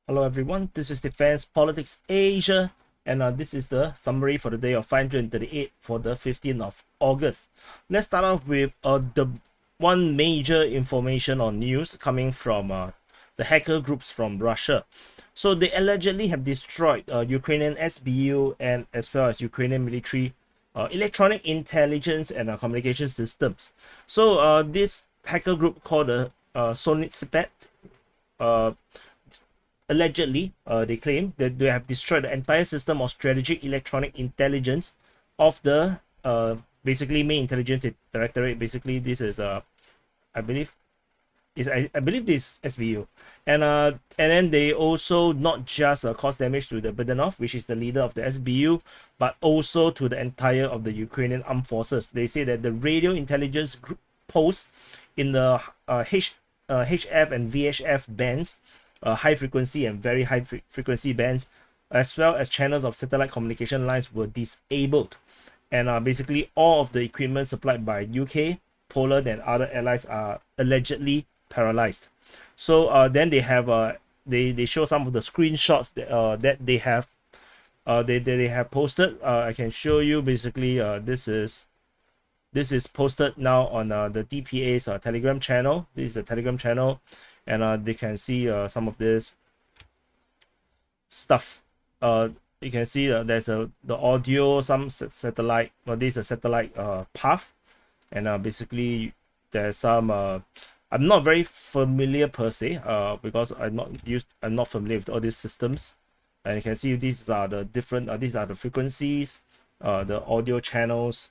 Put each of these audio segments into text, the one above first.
Hello everyone, this is Defense Politics Asia, and this is the summary for the day of 538 for the 15th of August. Let's start off with the one major information or news coming from the hacker groups from Russia. So they allegedly have destroyed Ukrainian SBU and as well as Ukrainian military electronic intelligence and communication systems. So this hacker group called the SITREP allegedly, they claim that they have destroyed the entire system of strategic electronic intelligence of the basically main intelligence directorate. Basically, this is I believe I believe this SBU, and then they also not just caused damage to the Budanov, which is the leader of the SBU, but also to the entire of the Ukrainian armed forces. They say that the radio intelligence group posts in the HF and VHF bands, high frequency and very high frequency bands, as well as channels of satellite communication lines were disabled, and basically all of the equipment supplied by UK, Poland, and other allies are allegedly paralyzed. So then they have they show some of the screenshots that they have they have posted. I can show you. Basically, this is posted now on the DPA's Telegram channel. This is a Telegram channel, and they can see some of this stuff. You can see there's the audio, some satellite. Well, this is a satellite path, and basically there's some. I'm not very familiar per se, because I'm not familiar with all these systems, and you can see these are the different. These are the frequencies, the audio channels,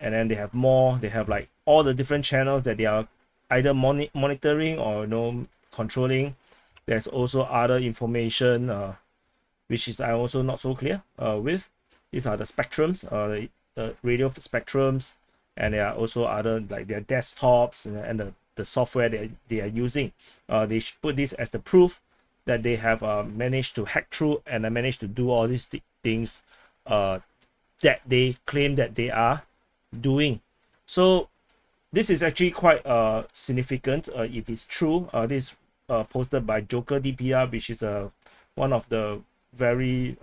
and then they have more. They have like all the different channels that they are either monitoring or controlling. There's also other information which is I also not so clear with. These are the spectrums, the radio spectrums, and there are also other like their desktops and the software that they are using. They put this as the proof that they have managed to hack through and managed to do all these things that they claim that they are doing. So this is actually quite significant if it's true. This posted by Joker DPR, which is one of the very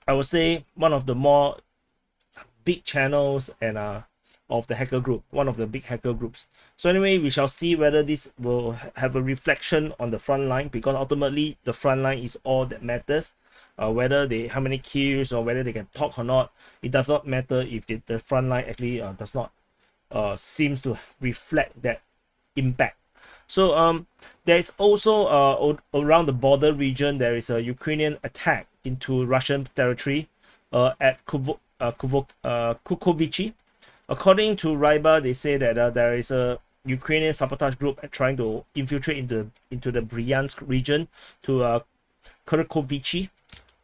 I would say one of the more big channels and of the hacker group, one of the big hacker groups. So anyway, we shall see whether this will have a reflection on the front line, because ultimately the front line is all that matters. Whether they how many kills or whether they can talk or not, it does not matter if the front line actually does not seems to reflect that impact. So there's also around the border region, there is a Ukrainian attack into Russian territory at Kukovichi. According to Ryba, they say that there is a Ukrainian sabotage group trying to infiltrate into the Bryansk region to Kukovichi.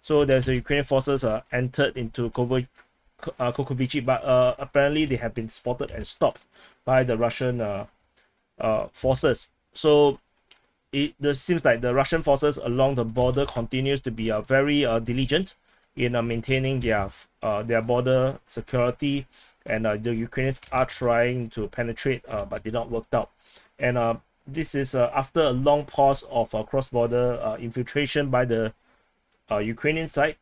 So there's a Ukrainian forces entered into Kukovichi, but apparently they have been spotted and stopped by the Russian forces. So it seems like the Russian forces along the border continues to be very diligent in maintaining their border security, and the Ukrainians are trying to penetrate, but did not work out. And this is after a long pause of cross-border infiltration by the Ukrainian side,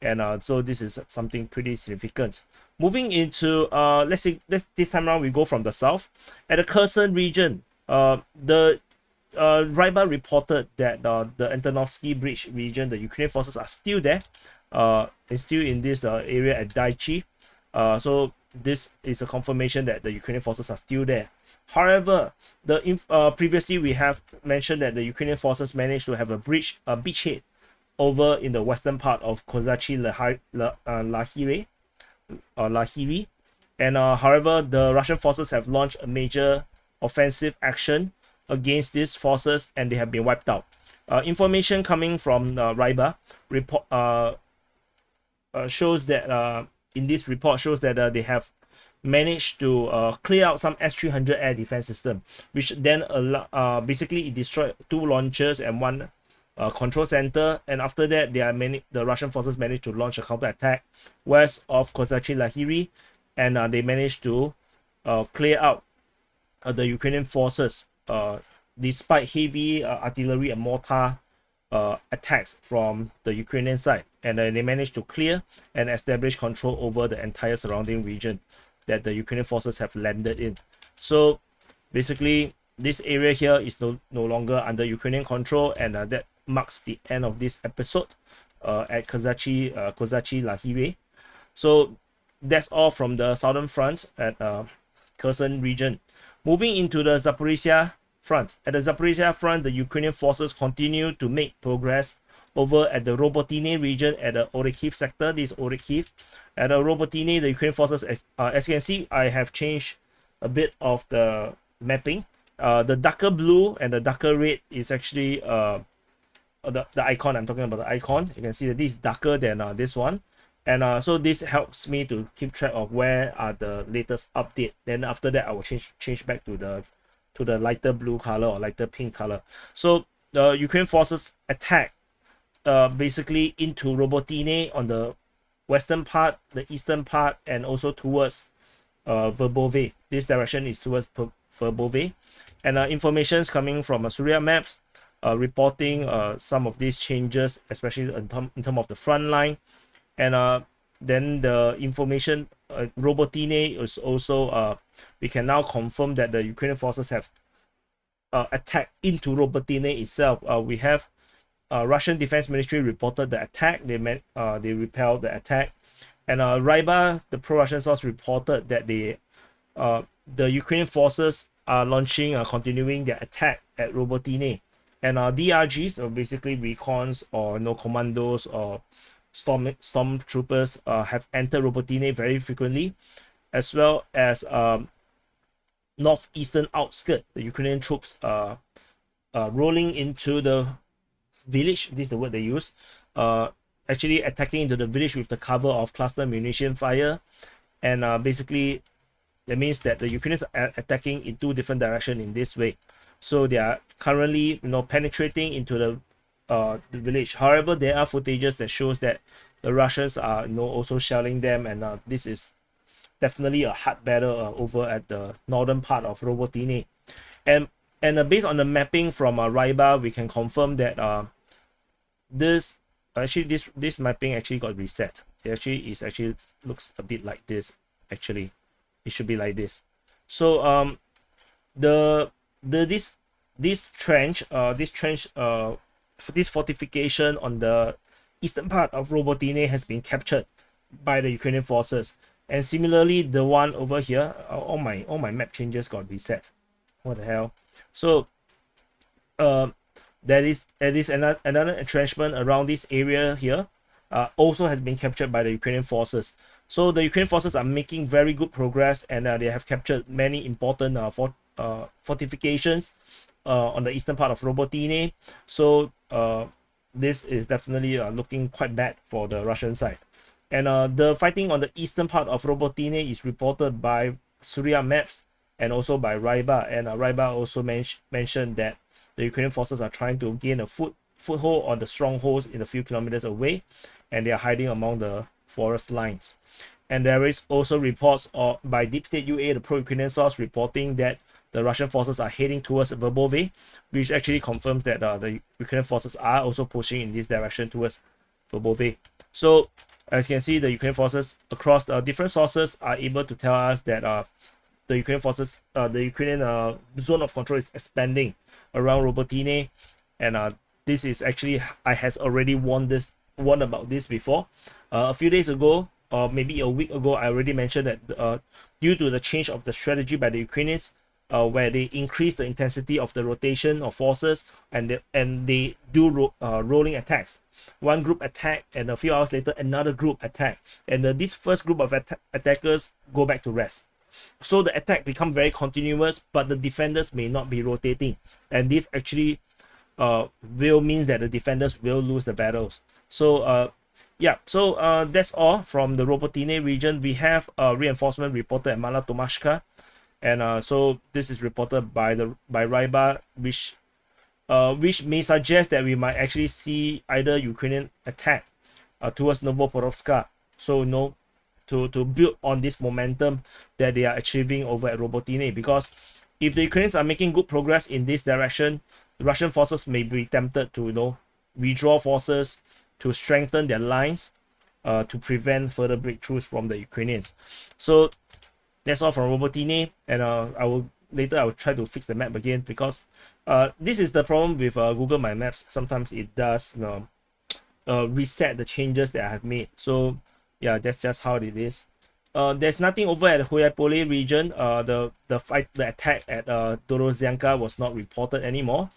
and so this is something pretty significant. Moving into let's this time around we go from the south. At the Kherson region, the Ryba reported that the Antonovsky Bridge region, the Ukrainian forces are still there, still in this area at Daichi. So this is a confirmation that the Ukrainian forces are still there. However, previously we have mentioned that the Ukrainian forces managed to have a beachhead over in the western part of Kozachi Laheri, and however, the Russian forces have launched a major offensive action against these forces, and they have been wiped out. Information coming from Ryba report shows that in this report shows that they have managed to clear out some S-300 air defense system, which then basically it destroyed 2 launchers and 1 control center, and after that the Russian forces managed to launch a counterattack west of Kozachi Laheri, and they managed to clear out the Ukrainian forces despite heavy artillery and mortar attacks from the Ukrainian side, and they managed to clear and establish control over the entire surrounding region that the Ukrainian forces have landed in. So basically, this area here is no longer under Ukrainian control, and that marks the end of this episode at Kozachi, Laheri. So that's all from the southern front at Kherson region. Moving into the Zaporizhzhia front. At the Zaporizhzhia front, the Ukrainian forces continue to make progress over at the Robotyne region at the Urozhaine sector. This is Urozhaine. At the Robotyne, the Ukrainian forces, as you can see, I have changed a bit of the mapping. The darker blue and the darker red is actually the icon. I'm talking about the icon. You can see that this is darker than this one. And so this helps me to keep track of where are the latest update. Then after that, I will change back to the lighter blue color or lighter pink color. So the Ukrainian forces attack basically into Robotyne on the western part, the eastern part, and also towards Verbove. This direction is towards Verbove. And information is coming from Surya Maps, reporting some of these changes, especially in terms of the front line. And then the information, Robotyne is also, we can now confirm that the Ukrainian forces have attacked into Robotyne itself. We have Russian Defense Ministry reported the attack. They repelled the attack. And Ryba, the pro-Russian source, reported that the Ukrainian forces are continuing their attack at Robotyne. And DRGs, or basically recons or commandos or stormtroopers, have entered Robotyne very frequently, as well as northeastern outskirts. The Ukrainian troops rolling into the village. This is the word they use. Actually attacking into the village with the cover of cluster munition fire, and basically that means that the Ukrainians are attacking in two different directions in this way. So they are currently penetrating into the village. However, there are footages that shows that the Russians are also shelling them, and this is definitely a hard battle over at the northern part of Robotyne. And based on the mapping from Ryba, we can confirm that this mapping actually got reset. It looks a bit like this. Actually, it should be like this. So this fortification on the eastern part of Robotyne has been captured by the Ukrainian forces. And similarly, the one over here, all my map changes got reset. What the hell? So there is another entrenchment around this area here, also has been captured by the Ukrainian forces. So the Ukrainian forces are making very good progress, and they have captured many important fortifications on the eastern part of Robotyne. So this is definitely looking quite bad for the Russian side. And the fighting on the eastern part of Robotyne is reported by Surya Maps and also by Ryba. And Ryba also mentioned that the Ukrainian forces are trying to gain a foothold on the strongholds in a few kilometers away, and they are hiding among the forest lines. And there is also reports by Deep State UA, the pro-Ukrainian source, reporting that the Russian forces are heading towards Verbove, which actually confirms that the Ukrainian forces are also pushing in this direction towards Verbove. So as you can see, the Ukrainian forces across the different sources are able to tell us that the Ukrainian forces, the Ukrainian zone of control is expanding around Robotyne. And this is actually, I has already warned about this before. A few days ago, or maybe a week ago, I already mentioned that due to the change of the strategy by the Ukrainians, where they increase the intensity of the rotation of forces, and they do rolling attacks. One group attack, and a few hours later another group attack, and this first group of attackers go back to rest. So the attack become very continuous, but the defenders may not be rotating, and this actually will mean that the defenders will lose the battles. So yeah, so that's all from the Robotyne region. We have reinforcement reported at Mala Tomashka, and so this is reported by Ryba, which may suggest that we might actually see either Ukrainian attack towards Novoporovska. So to build on this momentum that they are achieving over at Robotyne, because if the Ukrainians are making good progress in this direction, the Russian forces may be tempted to withdraw forces to strengthen their lines to prevent further breakthroughs from the Ukrainians. So that's all from Robotyne, and I will try to fix the map again, because this is the problem with Google My Maps. Sometimes it does reset the changes that I have made. So yeah, that's just how it is. There's nothing over at Huaypole region. The attack at Urozhaine was not reported anymore.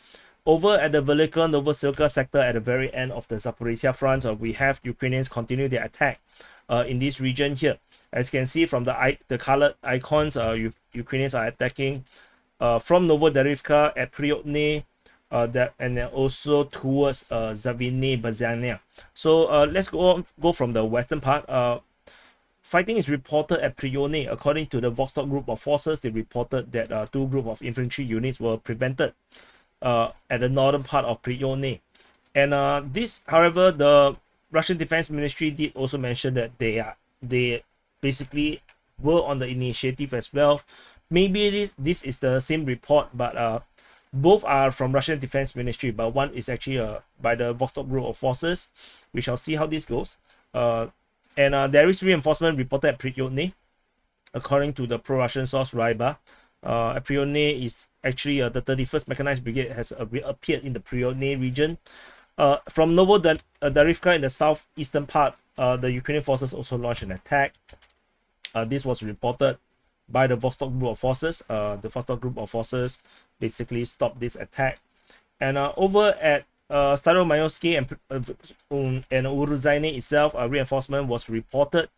Over at the Velika Novosilka sector at the very end of the Zaporizhzhia front, we have Ukrainians continue their attack in this region here. As you can see from the colored icons, Ukrainians are attacking from Novoderivka at Priotne, and then also towards Zaporizhzhia. So let's go from the western part. Fighting is reported at Priotne. According to the Vostok group of forces, they reported that two groups of infantry units were prevented at the northern part of Priotne. And this, however, the Russian Defense Ministry did also mention that they basically were on the initiative as well. Maybe this is the same report, but both are from Russian Defense Ministry, but one is actually by the Vostok group of forces. We shall see how this goes. And there is reinforcement reported at Priotne, according to the pro-Russian source Ryba. Priotne is actually the 31st Mechanized Brigade has appeared in the Priotne region. From Novoderivka in the southeastern part, the Ukrainian forces also launched an attack. This was reported by the Vostok group of forces. The Vostok group of forces basically stopped this attack. And over at Staromayorsky and Urozhaine itself, reinforcement was reported.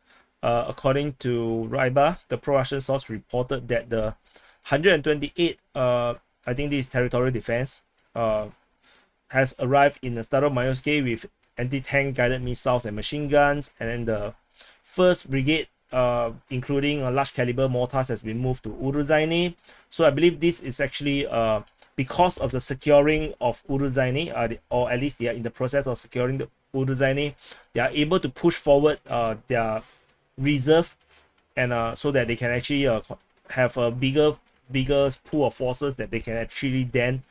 According to Ryba, the pro-Russian source reported that the 128, I think this is territorial defense, has arrived in the Staromayorsky with anti-tank guided missiles and machine guns, and then the 1st Brigade, including large caliber mortars, has been moved to Urozhaine. So I believe this is actually because of the securing of Urozhaine, or at least they are in the process of securing the Urozhaine, they are able to push forward their reserve, and so that they can actually have a bigger pool of forces that they can actually then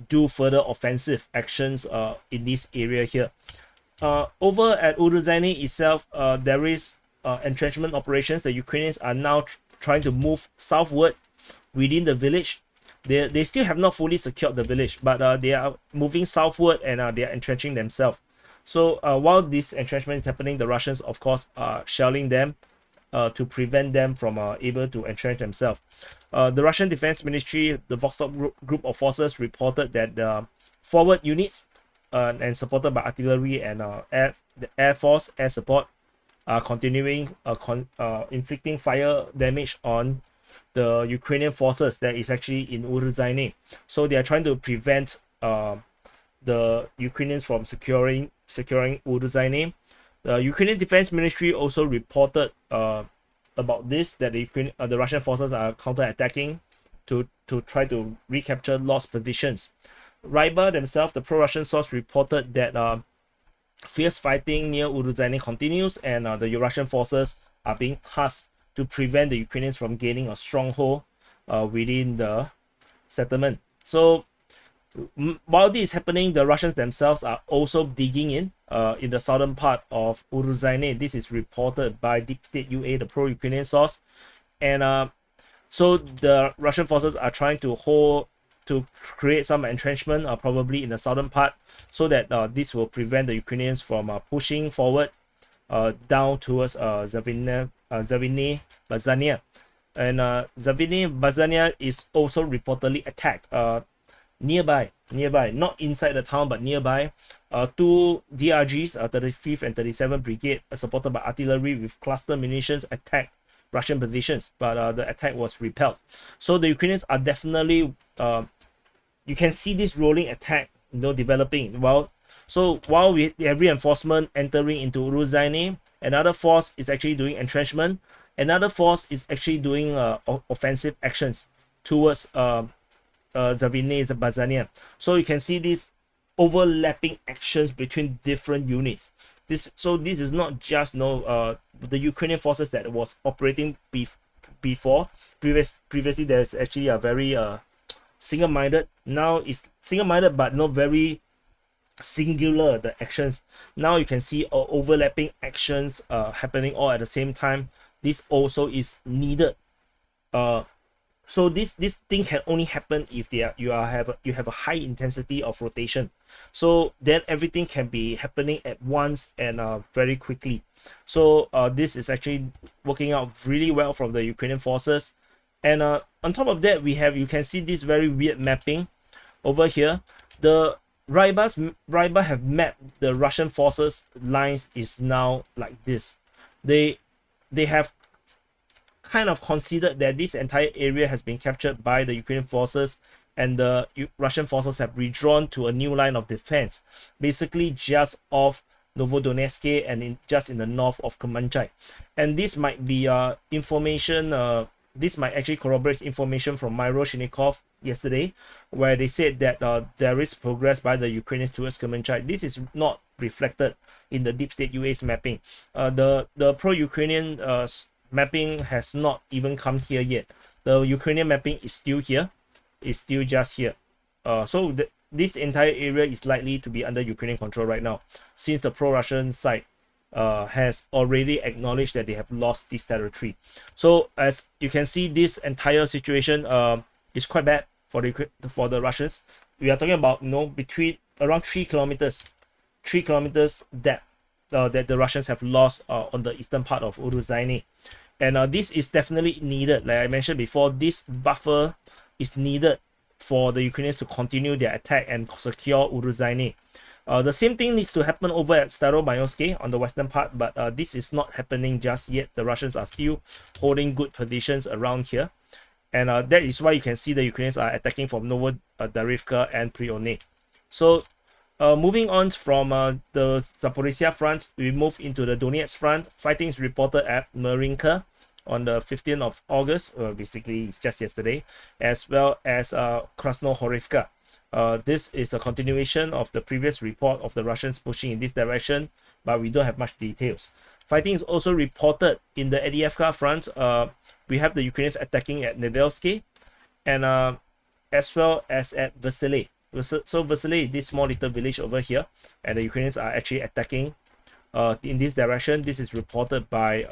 do further offensive actions in this area here. Over at Urozhaine itself, there is entrenchment operations. The Ukrainians are now trying to move southward within the village. They still have not fully secured the village, but they are moving southward, and they are entrenching themselves. So while this entrenchment is happening, the Russians, of course, are shelling them to prevent them from able to entrench themselves. The Russian Defense Ministry, the Vostok group of forces, reported that the forward units and supported by artillery and the Air Force air support are continuing inflicting fire damage on the Ukrainian forces that is actually in Urozhaine. So they are trying to prevent the Ukrainians from securing Urozhaine. The Ukrainian Defense Ministry also reported about this, that the Russian forces are counter-attacking to try to recapture lost positions. Ryba themselves, the pro-Russian source, reported that fierce fighting near Urozhaine continues, and the Russian forces are being tasked to prevent the Ukrainians from gaining a stronghold within the settlement. So while this is happening, the Russians themselves are also digging in the southern part of Urozhaine. This is reported by Deep State UA, the pro-Ukrainian source. And so the Russian forces are trying to create some entrenchment, probably in the southern part, so that this will prevent the Ukrainians from pushing forward down towards Zaporizhzhia. And Zaporizhzhia is also reportedly attacked nearby, not inside the town, but nearby. Two DRGs, 35th and 37th Brigade, supported by artillery with cluster munitions, attacked Russian positions, but the attack was repelled. So the Ukrainians are definitely, you can see this rolling attack, developing. So while we have reinforcement entering into Urozhaine, another force is actually doing entrenchment. Another force is actually doing offensive actions towards Zaporizhzhia. So you can see these overlapping actions between different units. This is not just the Ukrainian forces that was operating before. Previously, there's actually a very single-minded. Now it's single-minded, but not very singular, the actions. Now you can see overlapping actions happening all at the same time. This also is needed. So this thing can only happen if you have a high intensity of rotation. So then everything can be happening at once and very quickly. So this is actually working out really well from the Ukrainian forces. And on top of that, you can see this very weird mapping over here. The Ryba have mapped the Russian forces lines is now like this. They have kind of considered that this entire area has been captured by the Ukrainian forces, and the Russian forces have redrawn to a new line of defense, basically just off Novodonetsk and just in the north of Kremenchai. And this might be information. This might actually corroborate information from Myroshnikov yesterday, where they said that there is progress by the Ukrainians towards Kremenchai. This is not reflected in the Deep State UA's mapping. The pro-Ukrainian mapping has not even come here yet. The Ukrainian mapping is still here. It's still just here. So this entire area is likely to be under Ukrainian control right now, since the pro-Russian side has already acknowledged that they have lost this territory. So as you can see, this entire situation is quite bad for the Russians. We are talking about, you know, between around 3 kilometers depth that the Russians have lost on the eastern part of Urozhaine. And this is definitely needed. Like I mentioned before, this buffer is needed for the Ukrainians to continue their attack and secure Urozhaine. The same thing needs to happen over at Staromayoske on the western part, but this is not happening just yet. The Russians are still holding good positions around here. And that is why you can see the Ukrainians are attacking from Novodarivka and Prione. So moving on from the Zaporizhzhia front, we move into the Donetsk front. Fighting is reported at Marinka on the 15th of August, basically it's just yesterday, as well as Krasnohorivka. This is a continuation of the previous report of the Russians pushing in this direction, but we don't have much details. Fighting is also reported in the Avdiivka front. We have the Ukrainians attacking at Nevelsky and as well as at Vasily. So Vasily, this small little village over here, and the Ukrainians are actually attacking in this direction. This is reported by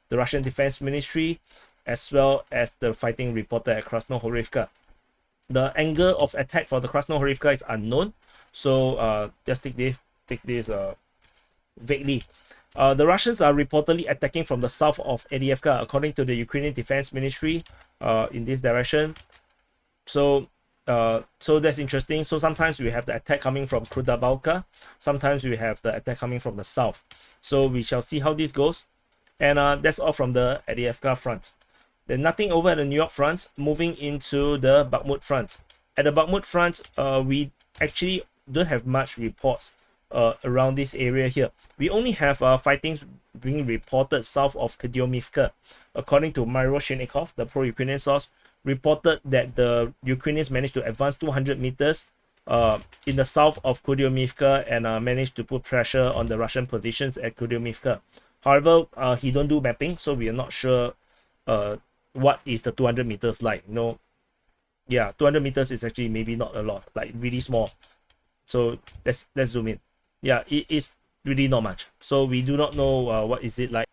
the Russian Defense Ministry, as well as the fighting reported at Krasnohorivka. The angle of attack for the Krasnohorivka is unknown, so just take this vaguely. The Russians are reportedly attacking from the south of Avdiivka, according to the Ukrainian Defense Ministry, in this direction. So that's interesting. So sometimes we have the attack coming from Krudabalka, sometimes we have the attack coming from the south. So we shall see how this goes. And that's all from the Avdiivka front. Then nothing over at the New York front. Moving into the Bakhmut front. At the Bakhmut front, we actually don't have much reports around this area here. We only have fighting being reported south of Kudyomivka. According to Myroshnikov, the pro-Ukrainian source, reported that the Ukrainians managed to advance 200 meters in the south of Kudyomivka and managed to put pressure on the Russian positions at Kudyomivka. However, he don't do mapping, so we are not sure what is the 200 meters like. You know, yeah, 200 meters is actually maybe not a lot, like really small. So let's zoom in. Yeah, it is really not much. So we do not know what is it like.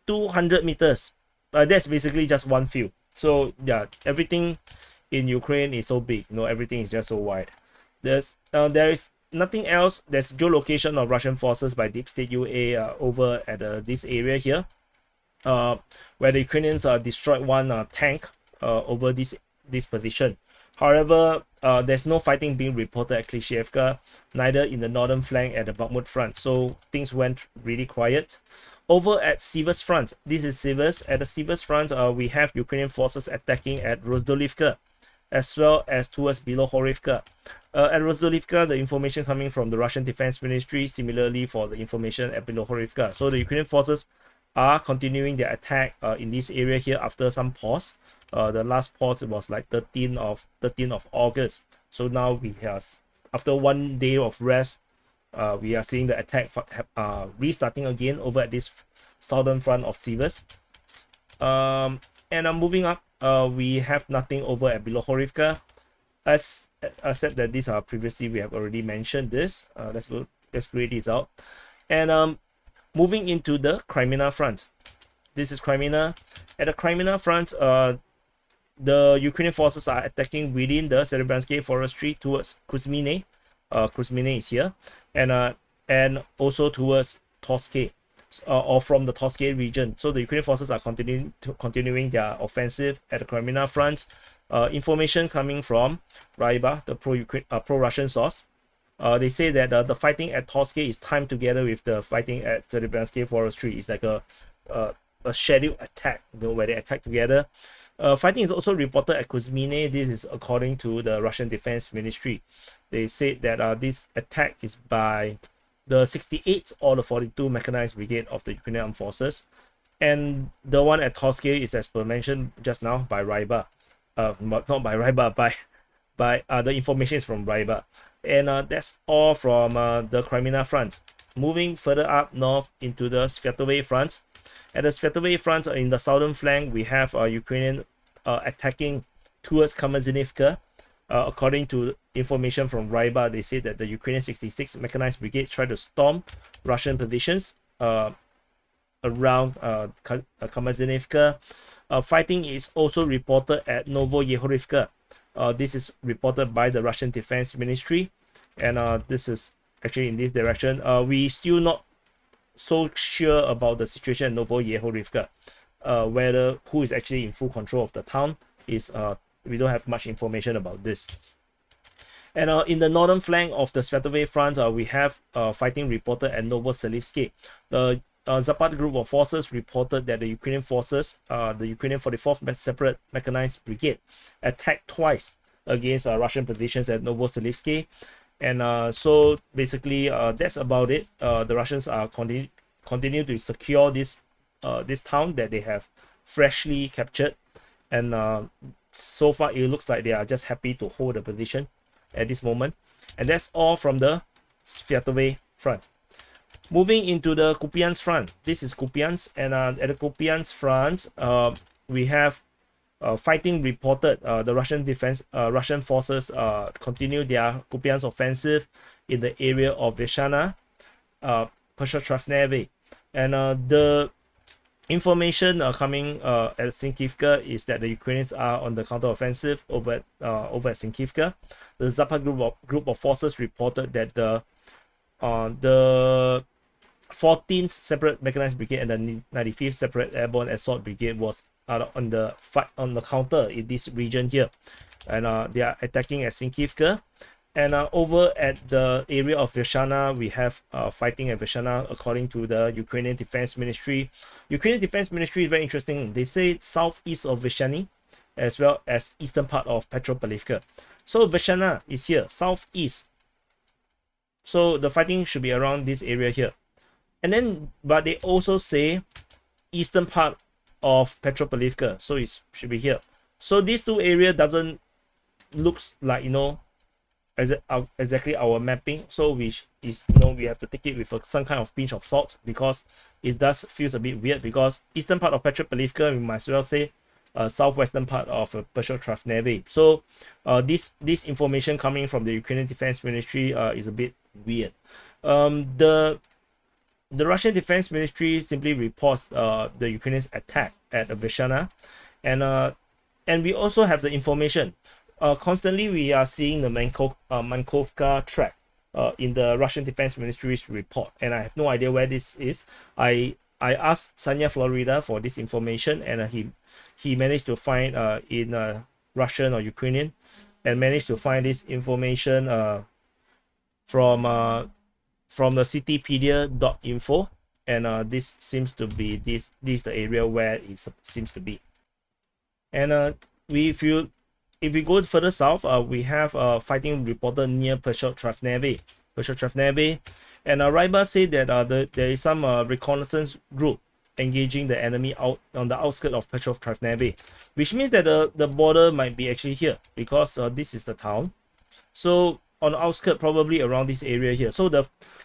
200 meters. That's basically just one field. So yeah, everything in Ukraine is so big. You know, everything is just so wide. There is nothing else. There's geolocation of Russian forces by Deep State UA over at this area here, where the Ukrainians destroyed one tank over this position. However, there's no fighting being reported at Klishchiivka, neither in the northern flank at the Bakhmut front. So things went really quiet. Over at Siversk front, this is Siversk. At the Siversk front, we have Ukrainian forces attacking at Rozdolivka, as well as towards Bilohorivka. At Rozdolivka, the information coming from the Russian Defense Ministry, similarly for the information at Bilohorivka. So the Ukrainian forces are continuing their attack in this area here after some pause. The last pause was like 13th of August. So now we have, after 1 day of rest, we are seeing the attack restarting again over at this southern front of Siversk. And moving up, we have nothing over at Bilohorivka. Except that these are previously we have already mentioned this. Let's read these out. And moving into the Kreminna Front. This is Kreminna. At the Kreminna Front, the Ukrainian forces are attacking within the Svatove-Kupyansk forestry towards Kuzmine. Kuzmine is here, and also towards Toske, or from the Toske region. So the Ukrainian forces are continuing their offensive at the Kreminna Front. Information coming from Ryba, the pro-Russian source. They say that the fighting at Toske is timed together with the fighting at Svatove-Kupyansk forestry. It's like a scheduled attack, where they attack together. Fighting is also reported at Kuzmine. This is according to the Russian Defense Ministry. They said that this attack is by the 68th or the 42 Mechanized Brigade of the Ukrainian Armed Forces. And the one at Toske is, as per mentioned just now, by Ryba. Not by Ryba, by the information is from Ryba. And that's all from the Kreminna Front. Moving further up north into the Svatove Front. At the Svatove Front, in the southern flank, we have Ukrainian attacking towards Kamazhinivka. According to information from Ryba, they say that the Ukrainian 66th Mechanized Brigade tried to storm Russian positions around Kamazhinivka. Fighting is also reported at Novoyehorivka. This is reported by the Russian Defense Ministry, and this is actually in this direction. We still not so sure about the situation at Novoyehorivka. Whether who is actually in full control of the town is we don't have much information about this. And in the northern flank of the Svatove Front, we have fighting reported at Novoselivsky. The Zapad group of forces reported that the Ukrainian forces, the Ukrainian 44th Separate Mechanized Brigade, attacked twice against Russian positions at Novoselivsky. And so basically that's about it. The Russians are continue to secure this town that they have freshly captured, and so far it looks like they are just happy to hold the position at this moment. And that's all from the Svatove Front. Moving into the Kupyansk Front. This is Kupyansk, and at the Kupyansk Front, we have fighting reported. The Russian forces continue their Kupyansk offensive in the area of Vyshana, Peshotravneve, and the information coming at Sinkivka is that the Ukrainians are on the counteroffensive over at Sinkivka. The Zapad group of forces reported that the 14th Separate Mechanized Brigade and the 95th Separate Airborne Assault Brigade was on the counter in this region here, and they are attacking at Sinkivka. And over at the area of Vyshana, we have fighting at Vyshana according to the Ukrainian Defense Ministry. Ukrainian Defense Ministry is very interesting. They say southeast of Vyshany as well as eastern part of Petropavlivka. So Vyshana is here, southeast. So the fighting should be around this area here. And then, but they also say eastern part of Petropavlivka, so it should be here. So these two areas doesn't looks like, exactly our mapping. So which is, we have to take it with some kind of pinch of salt, because it does feels a bit weird, because eastern part of Petropavlivka, we might as well say southwestern part of Peshotravneve. So this information coming from the Ukrainian Defense Ministry is a bit weird. The Russian Defense Ministry simply reports the Ukrainians' attack at Vyshana, and we also have the information. Constantly we are seeing the Mankovka track in the Russian Defense Ministry's report, and I have no idea where this is. I asked Sanya Florida for this information, and he managed to find in Russian or Ukrainian, and managed to find this information from the citypedia.info, and this seems to be this is the area where it seems to be. And if we go further south, we have fighting reported near Peshotravneve, and Ryba said that there is some reconnaissance group engaging the enemy out on the outskirts of Peshotravneve, which means that the border might be actually here, because this is the town. So on the outskirts, probably around this area here. So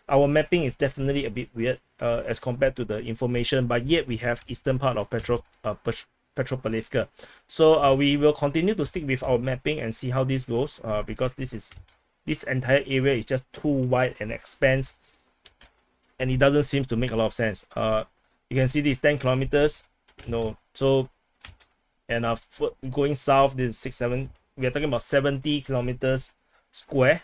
our mapping is definitely a bit weird as compared to the information, but yet we have eastern part of Petropavlovka. So we will continue to stick with our mapping and see how this goes, because this entire area is just too wide and expanse, and it doesn't seem to make a lot of sense. You can see this 10 kilometers, so and going south, this is 6-7, we are talking about 70 kilometers square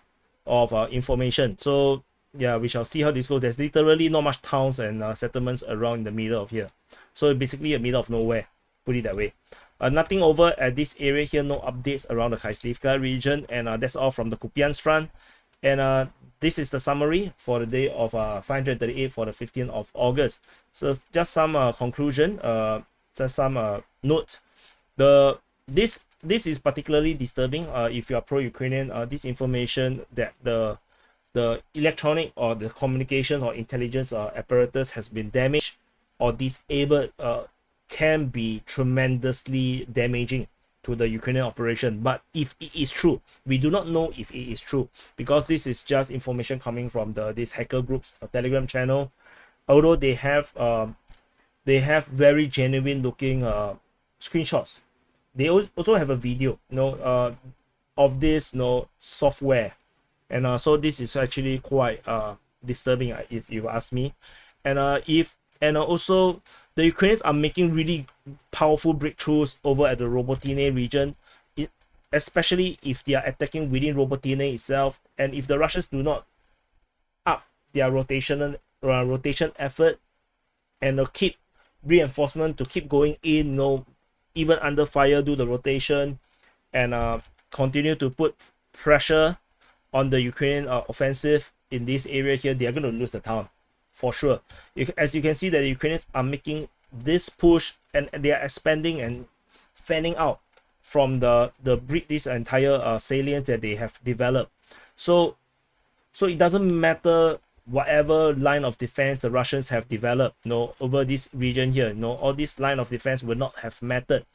of information. So yeah, we shall see how this goes. There's literally not much towns and settlements around in the middle of here, so basically a middle of nowhere, put it that way. Nothing over at this area here, no updates around the Avdiivka region, and that's all from the Kupyansk Front. And this is the summary for the day of 538 for the 15th of August. So just some conclusion, just some notes. This is particularly disturbing if you are pro-Ukrainian. This information that the electronic or the communication or intelligence apparatus has been damaged or disabled can be tremendously damaging to the Ukrainian operation. But if it is true, we do not know if it is true, because this is just information coming from this hacker group's Telegram channel. Although they have very genuine looking screenshots, they also have a video of this software, and so this is actually quite disturbing, if you ask me. And also the Ukrainians are making really powerful breakthroughs over at the Robotyne region, especially if they are attacking within Robotyne itself, and if the Russians do not up their rotation effort and keep reinforcement to keep going in, even under fire, do the rotation, and continue to put pressure on the Ukrainian offensive in this area here, they are going to lose the town for sure. As you can see, that the Ukrainians are making this push, and they are expanding and fanning out from this entire salient that they have developed. So it doesn't matter whatever line of defense the Russians have developed over this region here. All this line of defense will not have mattered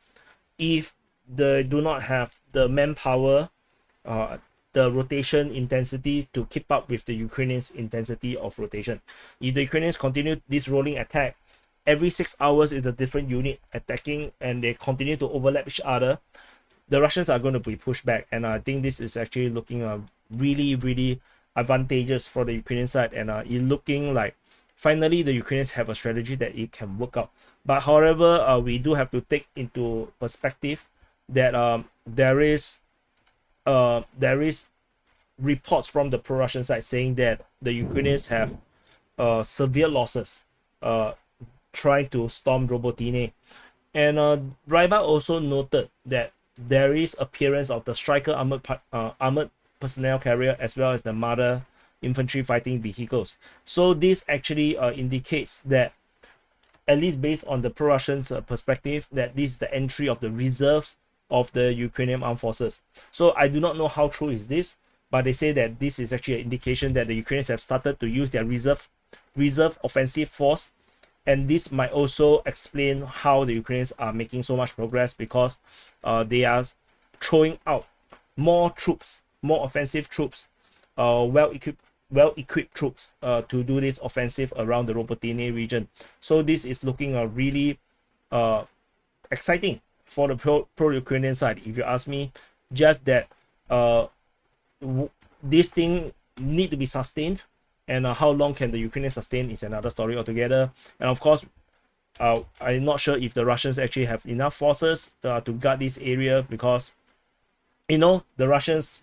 if they do not have the manpower, the rotation intensity to keep up with the Ukrainians' intensity of rotation. If the Ukrainians continue this rolling attack, every 6 hours is a different unit attacking, and they continue to overlap each other, the Russians are going to be pushed back. And I think this is actually looking really, really advantageous for the Ukrainian side, and it looking like finally the Ukrainians have a strategy that it can work out. But however, we do have to take into perspective that there is reports from the pro-Russian side saying that the Ukrainians have severe losses trying to storm Robotyne. And Ryba also noted that there is appearance of the Striker armored personnel carrier as well as the Mother infantry fighting vehicles. So this actually indicates that, at least based on the pro-Russians perspective, that this is the entry of the reserves of the Ukrainian armed forces. So I do not know how true is this, but they say that this is actually an indication that the Ukrainians have started to use their reserve offensive force, and this might also explain how the Ukrainians are making so much progress, because they are throwing out more troops, more offensive troops, well-equipped troops to do this offensive around the Robotyne region. So this is looking really exciting for the pro-Ukrainian side, if you ask me. Just that this thing need to be sustained, and how long can the Ukrainians sustain is another story altogether. And of course, I'm not sure if the Russians actually have enough forces to guard this area, because the Russians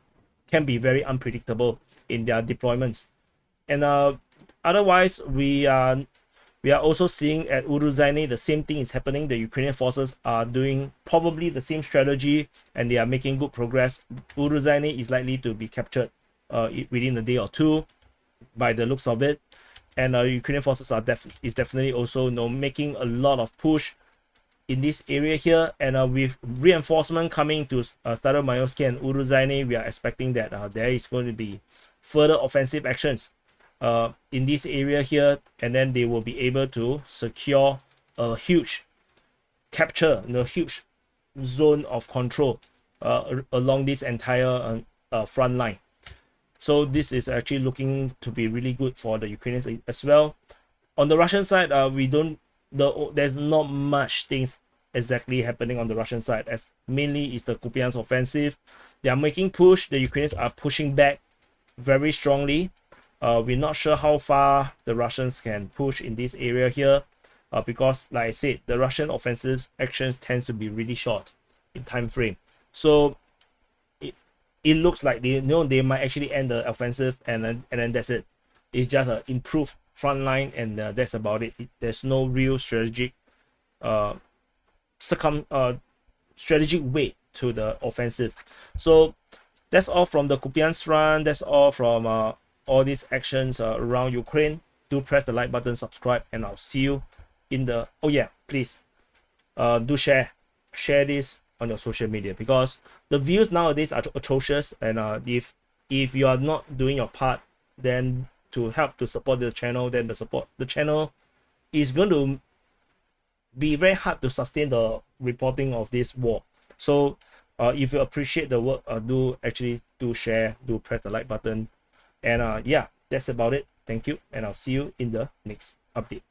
can be very unpredictable in their deployments. And otherwise, we are also seeing at Urozhaine the same thing is happening. The Ukrainian forces are doing probably the same strategy, and they are making good progress. Urozhaine is likely to be captured within a day or two, by the looks of it. And Ukrainian forces are definitely also making a lot of push in this area here. And with reinforcement coming to Staromayorsky and Urozhaine, we are expecting that there is going to be further offensive actions in this area here, and then they will be able to secure a huge capture, huge zone of control along this entire front line. So this is actually looking to be really good for the Ukrainians as well. On the Russian side, there's not much things exactly happening on the Russian side, as mainly is the Kupyansk offensive. They are making push. The Ukrainians are pushing back very strongly. We're not sure how far the Russians can push in this area here, because like I said, the Russian offensive actions tends to be really short in time frame. So it looks like they might actually end the offensive, and then that's it. It's just an improved front line, and that's about it. There's no real strategic strategic weight to the offensive. So that's all from the Kupyansk front. That's all from all these actions around Ukraine. Do press the like button, subscribe, and I'll see you in the please do share this on your social media, because the views nowadays are atrocious, and if you are not doing your part then to help to support the channel, then the channel is going to be very hard to sustain the reporting of this war. So if you appreciate the work, do share, do press the like button, and that's about it. Thank you, and I'll see you in the next update.